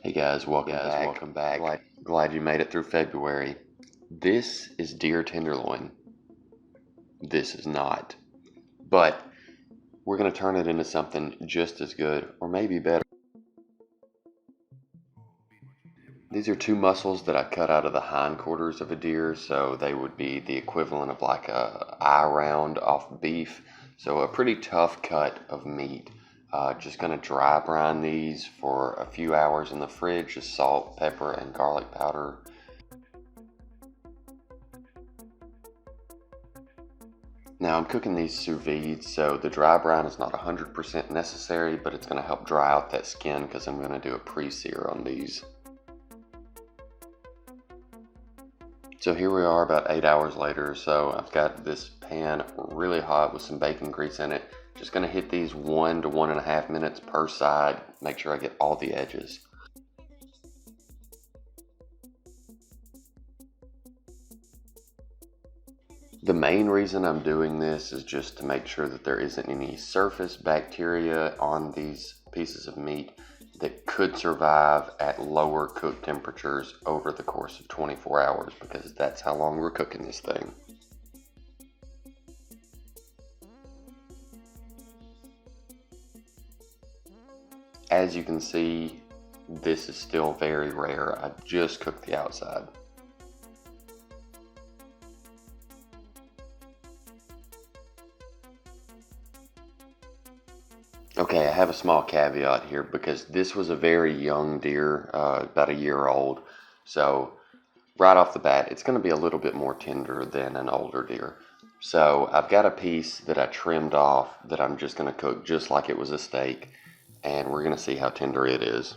Hey guys, welcome back. Glad you made it through February. This is deer tenderloin. This is not. But we're going to turn it into something just as good, or maybe better. These are two muscles that I cut out of the hindquarters of a deer, so they would be the equivalent of like a eye round off beef. So a pretty tough cut of meat. Just going to dry brine these for a few hours in the fridge, just salt, pepper, and garlic powder. Now I'm cooking these sous vide, so the dry brine is not 100% necessary, but it's going to help dry out that skin because I'm going to do a pre-sear on these. So here we are about 8 hours later. So I've got this pan really hot with some bacon grease in it. Just going to hit these 1 to 1.5 minutes per side. Make sure I get all the edges. The main reason I'm doing this is just to make sure that there isn't any surface bacteria on these pieces of meat that could survive at lower cook temperatures over the course of 24 hours, because that's how long we're cooking this thing. As you can see, this is still very rare. I just cooked the outside. Okay, I have a small caveat here because this was a very young deer, about a year old. So right off the bat, it's going to be a little bit more tender than an older deer. So I've got a piece that I trimmed off that I'm just going to cook just like it was a steak, and we're going to see how tender it is.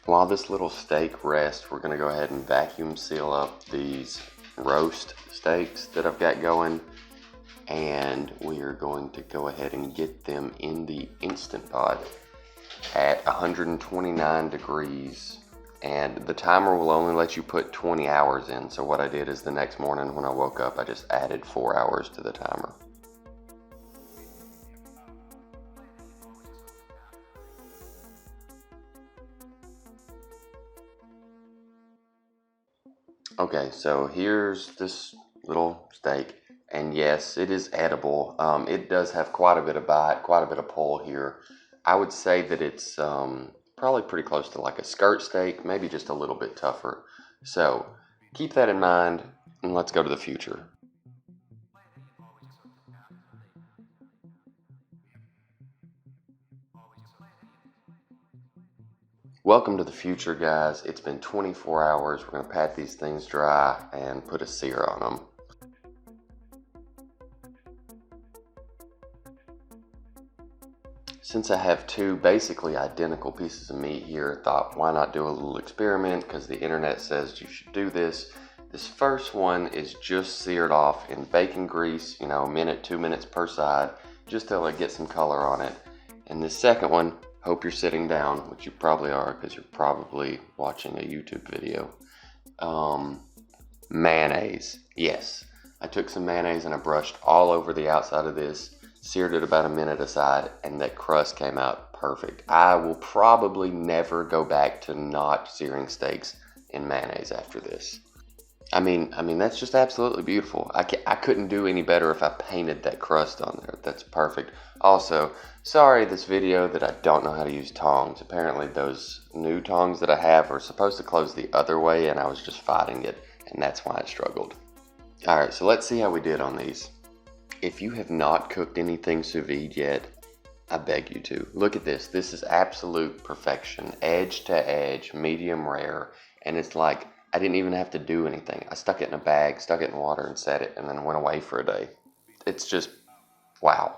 While this little steak rests, we're going to go ahead and vacuum seal up these roast steaks that I've got going, and we are going to go ahead and get them in the Instant Pot at 129 degrees, and the timer will only let you put 20 hours in. So what I did is the next morning when I woke up, I just added 4 hours to the timer. Okay, so here's this little steak, and yes, it is edible. It does have quite a bit of bite, quite a bit of pull here. I would say that it's probably pretty close to like a skirt steak, maybe just a little bit tougher. So keep that in mind, and let's go to the future. Welcome to the future, guys. It's been 24 hours. We're going to pat these things dry and put a sear on them. Since I have two basically identical pieces of meat here, I thought why not do a little experiment, because the internet says you should do this. This first one is just seared off in bacon grease, a minute, 2 minutes per side, just to get some color on it. And this second one, hope you're sitting down, which you probably are because you're probably watching a YouTube video. Mayonnaise. Yes, I took some mayonnaise and I brushed all over the outside of this, seared it about a minute aside, and that crust came out perfect. I will probably never go back to not searing steaks in mayonnaise after this. I mean, that's just absolutely beautiful. I couldn't do any better if I painted that crust on there. That's perfect. Also, sorry this video that I don't know how to use tongs. Apparently those new tongs that I have are supposed to close the other way, and I was just fighting it, and that's why I struggled. Alright, so let's see how we did on these. If you have not cooked anything sous vide yet, I beg you to. Look at this. This is absolute perfection. Edge to edge, medium rare, and it's like I didn't even have to do anything. I stuck it in a bag, stuck it in water, and set it, and then went away for a day. It's just, wow.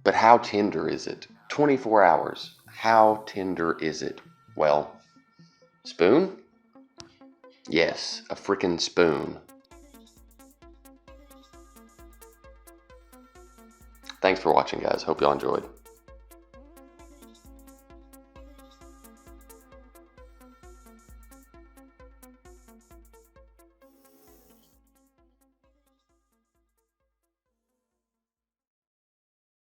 But how tender is it? 24 hours. How tender is it? Well, spoon? Yes, a freaking spoon. Thanks for watching, guys. Hope y'all enjoyed.